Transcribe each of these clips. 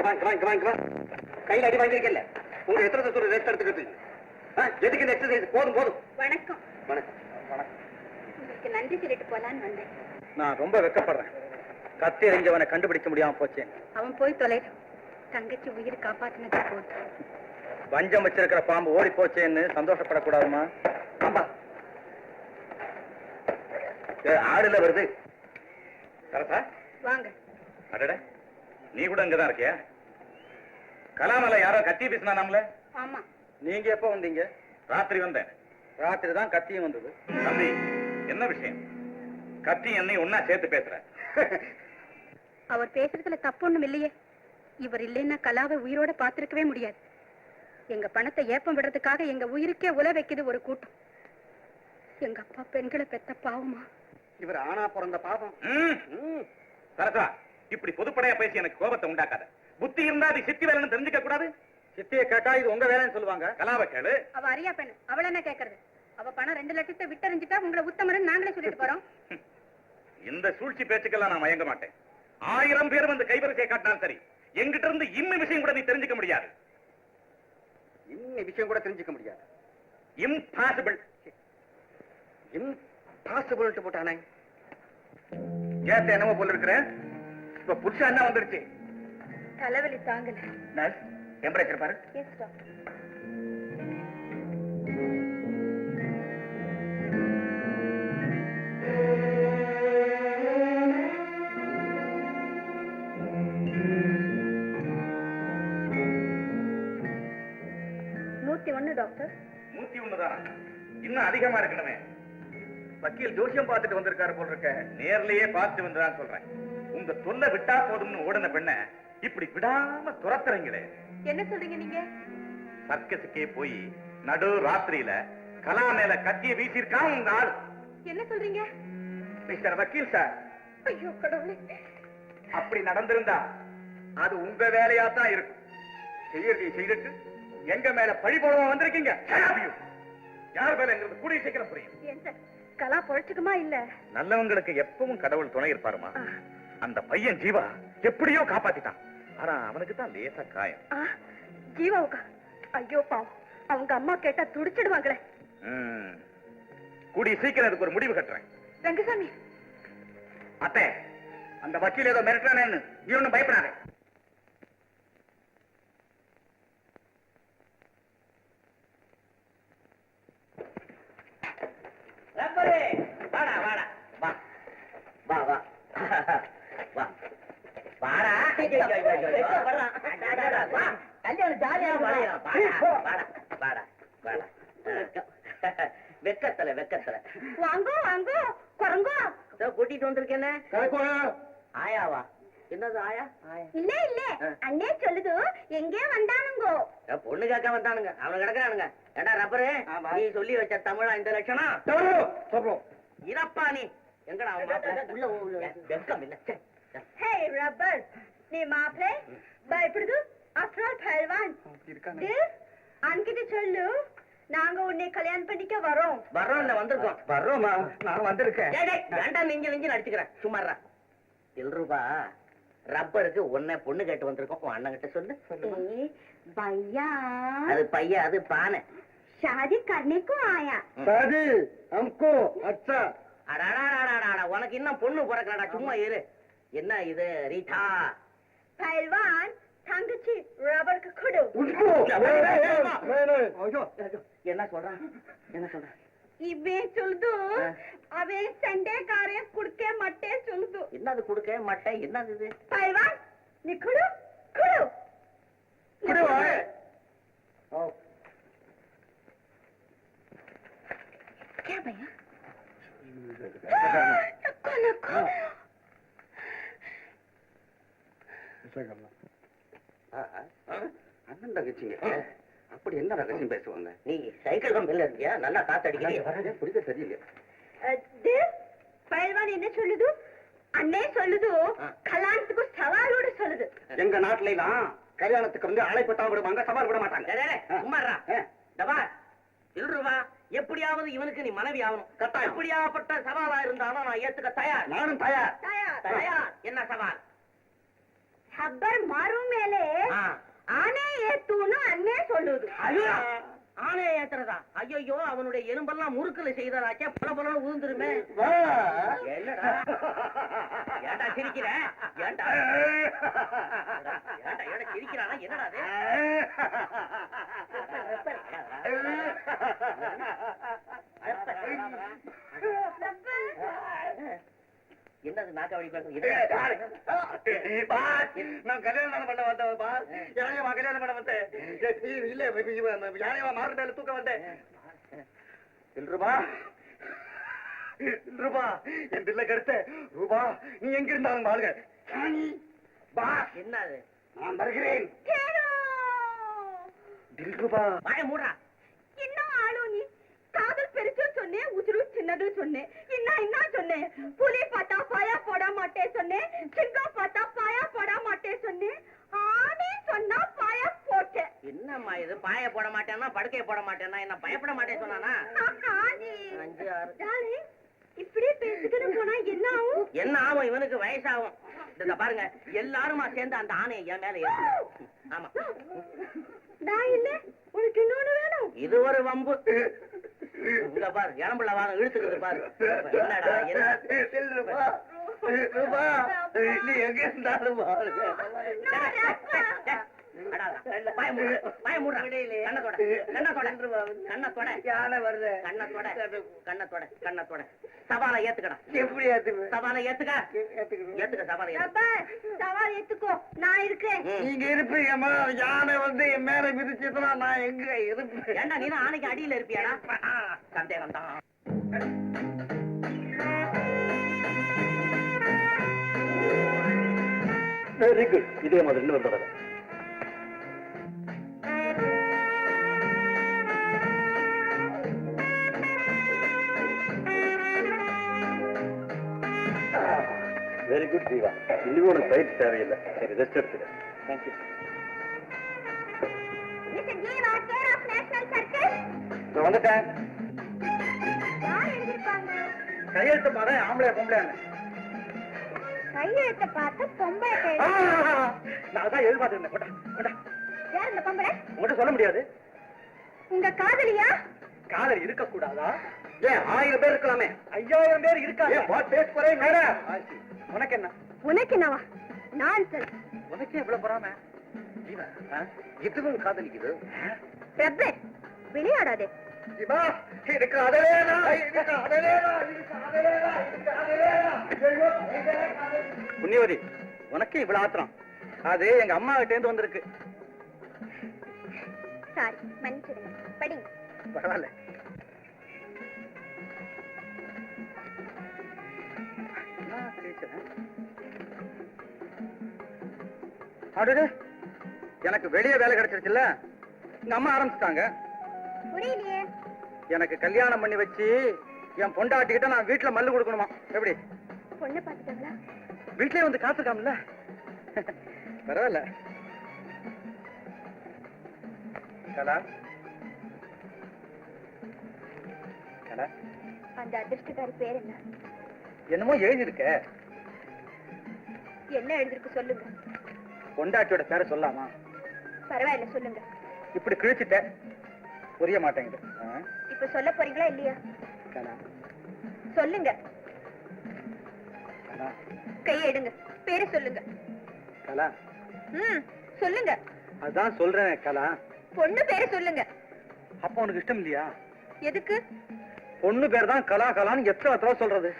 வாங்க கையில் அடி வாங்கிருக்கல உங்க எத்தனை சொல்ற ரெஸ்ட் எடுத்துக்கிட்டு எதுக்கு இந்த எக்ஸசைஸ் போதும் வணக்கம் வணக்கம் உங்களுக்கு நன்றி சொல்லிட்டு போலான்னு வந்தேன். நான் ரொம்ப வெக்கப்படுறேன். கத்தி எறிஞ்சவனை கண்டுபிடிக்க முடியாம போச்சேன். அவன் போய் தொலைறான். தங்கச்சி உயிர் காப்பாத்தினது போதும். வஞ்சம் வச்சிருக்கிற பாம்பு ஓடி போச்சேன்னு சந்தோஷப்படக்கூடாதுமா? ஆமா ஆடுல வருது. கரெக்டா வாங்க. அடட நீ கூட இங்கதான் இருக்கியா? கலாமல யாரோ கத்தி பேசினா நம்மள? ஆமா. நீங்க எப்ப வந்தீங்க? ராத்திரி வந்தேன். ராத்திரி தான் கத்தியும் வந்தது. தம்பி என்ன விஷயம்? கத்தி என்னை ஒன்னா சேர்த்து பேசுற? அவர் பேசுறதுல தப்பு ஒண்ணும் இல்லையே. இவர் இல்லைன்னா கலாவை உயிரோட பார்த்திருக்கவே முடியாது. எங்க பணத்தை ஏப்பம் விடுறதுக்காக எங்க உயிருக்கே உல வைக்குது ஒரு கூட்டம். எங்க அப்பா பெண்களை பெத்த பாவமா? இவர் ஆனா பிறந்த பாவம். சரசா இப்படி பொதுப்படையா பேசி எனக்கு கோபத்தை உண்டாக்காத. புத்தி இருந்தா அது சித்தி வேலைன்னு தெரிஞ்சுக்க கூடாது. சித்தியை கேட்டா இது உங்க வேலைன்னு சொல்லுவாங்க. கலாவை கேளு. அவ அரியா பெண்ணு. அவள என்ன கேக்குறது? அவ பணம் 2 லட்சத்தை விட்டறிஞ்சிட்டா உங்களை உத்தமரன் நாங்களே சொல்லிட்டு போறோம். இந்த சூழ்ச்சி பேச்சுக்கெல்லாம் நான் மயங்க மாட்டேன். 1000 பேர் வந்து கைவரிசையை காட்டினாலும் சரி, எங்கிட்ட இருந்து இன்ன விஷயம் கூட நீ தெரிஞ்சுக்க முடியாது. இன்ன விஷயம் கூட தெரிஞ்சுக்க முடியாது. இம்பாசிபிள். இம்பாசிபிள் போட்டானே. கேட்ட என்னமோ போல இருக்கிறேன். இப்ப புதுசா என்ன வந்துருச்சு? தலைவலி தாங்கல. நர்ஸ் டெம்பரேச்சர் பாரு. Yes doctor. டாக்டர் 101 தான். இன்னும் அதிகமா இருக்கணுமே. வக்கீல் ஜோசியம் பார்த்துட்டு வந்திருக்காரு போல இருக்க. நேர்லயே பார்த்து வந்துதான் சொல்றேன். உங்க தொல்லை விட்டா போதும்னு ஓடின பெண்ண இப்படி விடாம துரத்துறீங்களே. என்ன சொல்றீங்க நீங்க? சர்க்கஸுக்கே போய் நடு ராத்திரியில கலா மேல கத்திய வீசிருக்கான் உங்க ஆள். என்ன சொல்றீங்க? மிஸ்டர் வக்கீல் சார். ஐயோ கடவுளே. அப்படி நடந்திருந்தா அது உங்க வேலையா தான் இருக்கும். செய்யறதை செய்துட்டு எங்க மேல பழி போடவா வந்திருக்கீங்க? யார் மேலங்கிறது கூடிய சீக்கிரம் புரியும். கலா பொழைச்சுக்குமா இல்ல? நல்லவங்களுக்கு எப்பவும் கடவுள் துணை இருப்பாருமா. அந்த பையன் ஜீவா எப்படியோ காப்பாத்திட்டான். ஆனா அவனுக்கு தான் லேசா காயம். ஜீவாவுக்கா? ஐயோ பாவம், அவங்க அம்மா கேட்டா துடிச்சிடுவாங்களே. கூடிய சீக்கிரம் அதுக்கு ஒரு முடிவு கட்டுறேன். ரங்கசாமி அத்தை, அந்த வக்கீல் ஏதோ மிரட்டானேன்னு நீ ஒன்னும் பயப்படாத. வாடா வாடா வா வா வா வா வாடா. கல்யாணம் ஜாலியா வெக்கத்துல வெக்கத்துல வாங்கோ வாங்கோ குரங்கோ கூட்டிட்டு வந்திருக்கேன்னு. ஆயாவா? என்னது ஆயா? இல்ல இல்ல அண்ணே சொல்லுது எங்கே வந்தானுங்கோ. பொண்ணு கேட்க வந்தானுங்க. அவனு கிடக்குறானுங்க. ஏடா ரப்பரு, நீ சொல்லி வச்ச தமிழா இந்த லட்சணம் சொல்றோம். இதப்பா நீ எங்கடா உள்ள வெக்கம் இல்ல. ஹே ரப்பர், நீ மாப்பிளை பயப்படுது? ஆஃப்டர் ஆல் பஹல்வான் அன்கிட்ட சொல்லு, நாங்க உன்னை கல்யாணம் பண்ணிக்க வரோம். வர்றோம் வந்திருக்கோம். வர்றோமா? நான் வந்திருக்கேன். வேண்டாம் நெஞ்சு நெஞ்சு நடிச்சுக்கிறேன். சும்மாறா ரூபா ரப்பருக்கு உன்னை பொண்ணு கேட்டு வந்திருக்கோம். உன் அண்ணன் கிட்ட சொல்லு. भैया அது பையா, அது பானை. शादी करने को आया. शादी हमको अच्छा. அடாடாடாடாடா, உனக்கு இன்னும் பொண்ணு பிறக்கலடா. சும்மா இரு. என்ன இது ரீட்டா? पहलवान தங்கச்சி ரப்பருக்கு கொடு. என்ன சொல்றான்? என்ன சொல்றான்? இவன் சொல்லுது அவன் சண்டைக்காரே குடுக்க மட்டே சொல்லுது. என்னது குடுக்க மட்டை? என்னது இது? पहलवान நீ கொடு கொடு கொடு. क्या भैया? नको नको அண்ணன் தங்கச்சிங்க அப்படி என்ன ரகசியம் பேசுவாங்க? நீ சைக்கிள் கம்பெனில இருக்கியா? நல்லா காத்தடிக்கிறீங்க. புரியுது சரியில்லை. பயில்வான் என்ன சொல்லுது? அண்ணே சொல்லுது கல்யாணத்துக்கு சவாலோடு சொல்லுது. எங்க நாட்டுல எல்லாம் கல்யாணத்துக்கு வந்து அழைப்பட்டா விடுவாங்க, சவால் விட மாட்டாங்க. ரூபா எப்படியாவது இவனுக்கு நீ மனைவி ஆகணும். எப்படியாப்பட்ட சவாலா இருந்தாலும் நான் ஏத்துக்க தயார். நானும் தயார். தயார் தயார். என்ன சவால்? ஹப்பர் மறு மேலே ஆனே ஏத்துன்னு அண்ணே சொல்லுது. ஐயோ ஆனையை ஏத்துறதா? ஐயோ அவனுடைய எலும்பெல்லாம் முறுக்குல செய்ததாச்சே, பல பலன்னு உழுந்துருமே. என்னடா ஏண்டா சிரிக்கிற? ஏண்டா ஏண்டா ஏடா சிரிக்கிறானா? என்னடா அது? என்னது நாக்காவடி பேசுறது? நான் கல்யாணம் பண்ண வந்தவா, யானையவா கல்யாணம் பண்ண வந்தேன். இல்ல யானையவா மாறுதல தூக்க வந்தேன். ரூபா ரூபா என் பிள்ளை கருத்த ரூபா, நீ எங்க இருந்தாலும் வாழ்க. என்னது? நான் வருகிறேன். ரூபா வாய மூடுறா. இன்னும் ஆளும் நீ காதல் பெருசு சொன்னேன், உசுரு சின்னது சொன்னேன். என்ன சொன்னேன்? புலி பார்த்தா பாயா போட மாட்டேன் சொன்னேன், சிங்கம் பார்த்தா பாயா போட மாட்டேன் சொன்னேன், ஆனே சொன்னா பாயா போட்டேன். என்னம்மா இது? பாய போட மாட்டேன்னா படுக்கைய போட மாட்டேன்னா என்ன பயப்பட மாட்டேன்னு சொன்னானா? 5 6 இப்படி பேசிக்கிட்டு போனா என்ன ஆகும்? என்ன ஆகும்? இவனுக்கு வயசாகும். இத பாருங்க, எல்லாருமா சேர்ந்து அந்த ஆணையை என் மேல ஏத்து. ஆமா, நான் இல்ல, உனக்கு இன்னொன்னு வேணும். இது ஒரு வம்பு. இங்க பாரு, இளம்புள்ள வாங்க இழுத்துக்கிட்டு பாரு. என்னடா என்ன? ரூபா ரூபா நீ எங்க இருந்தாலும் வாழ்க. சவாலை ஏத்துக்கடா. எப்படி ஏத்துக்க? சவாலை ஏத்துக்க. ஏத்துக்க சவாலை. சவால் ஏத்துக்கோ, நான் இருக்கேன். நீங்க இருப்பீங்கம்மா. யானை வந்து என் மேல மிதிச்சதுனா நான் எங்க இருப்பேன்? ஏண்டா நீ ஆணைக்கு அடியில இருப்பியாடா? சந்தேகம் தான். Very good. இதே மாதிரி இன்னும் தடவை. Very good Jeeva. இன்னும் உனக்கு பயிற்சி தேவையில்லை. சரி, ரெஸ்ட் எடுத்துக்க. Thank you. Mister Jeeva, care of national circus. நான் வந்துட்டேன். யார் எழுதிருப்பாங்க? கையெழுத்து பாரு, ஆம்பளை பொம்பளையான்னு. கையெழுத்த பார்த்து பொம்பளை பேர். நான் தான் எதிர்பார்த்திருந்தேன். கொண்டா கொண்டா. யார் இந்த பொம்பளை? உங்கள்கிட்ட சொல்ல முடியாது. உங்க காதலியா? காதல் இருக்க கூடாதா? ஏன் 1000 பேர் இருக்கலாமே. 5000 பேர் இருக்காங்க. பேச போறேன். உனக்கு என்ன? உனக்கு என்னவா? நான் சார். உனக்கே இவ்வளவு போறாம? இதுவும் காதலிக்குது. பிரபு, விளையாடாதே. ஜீவா, இதுக்கு அதலேனா, இதுக்கு அதலேனா, இதுக்கு அதலேனா, இதுக்கு அதலேனா. புண்ணியவதி, உனக்கே இவ்வளவு ஆத்திரம்? அது எங்க அம்மா கிட்ட இருந்து வந்திருக்கு. சாரி, மன்னிச்சிடுங்க. படிங்க. பரவாயில்ல. எனக்கு வெளியே வேலை கிடைச்சிருச்சுல்ல, எங்க அம்மா ஆரம்பிச்சுட்டாங்க. புரியலையே. எனக்கு கல்யாணம் பண்ணி வச்சு என் பொண்டாட்டிக்கிட்ட நான் வீட்டுல மல்லு கொடுக்கணுமா? எப்படி? பொண்ணு பாத்துட்டாங்களா? வீட்லயே வந்து காத்துக்காமல. பரவாயில்ல. கலா கலா, அந்த அதிர்ஷ்டக்காரி பேர் என்ன? என்னமோ எழுதிருக்க. என்ன எழுதிருக்கு சொல்லுங்க. பொண்டாட்டியோட பேரை சொல்லாமா? பரவாயில்ல, சொல்லுங்க. இப்படி கிழிச்சிட்ட, புரிய மாட்டேங்குது. இப்ப சொல்ல போறீங்களா இல்லையா? கலா சொல்லுங்க. கலா கையை எடுங்க. பேரு சொல்லுங்க. கலா. சொல்லுங்க. அதான் சொல்றேன் கலா. பொண்ணு பேரு சொல்லுங்க. அப்ப உனக்கு இஷ்டம் இல்லையா? எதுக்கு? பொண்ணு பேர் தான் கலா கலான்னு எத்தனை தடவை சொல்றது?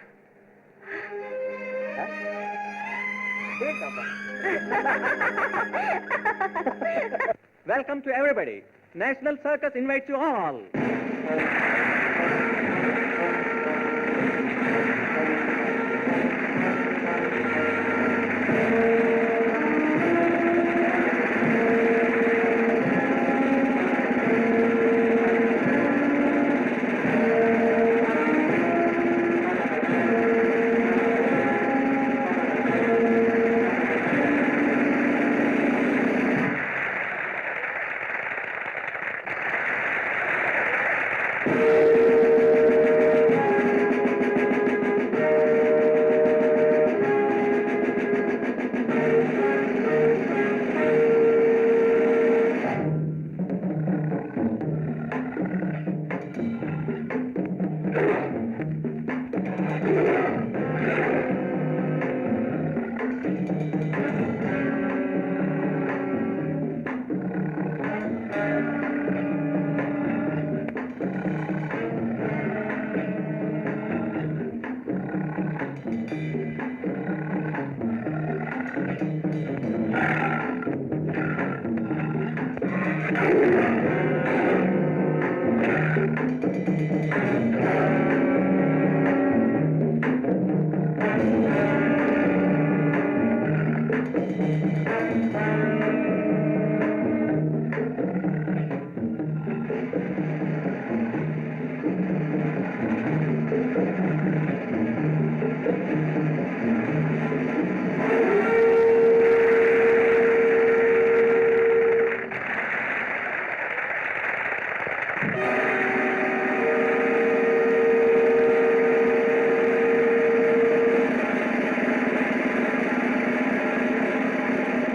Welcome to everybody. National Circus invites you all.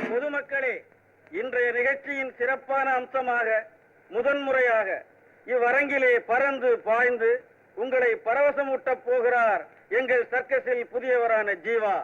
பொதுமக்களே, இன்றைய நிகழ்ச்சியின் சிறப்பான அம்சமாக முதன்முறையாக இவ்வரங்கிலே பறந்து பாய்ந்து உங்களை பரவசமூட்டப் போகிறார் எங்கள் சர்க்கஸில் புதியவரான ஜீவா.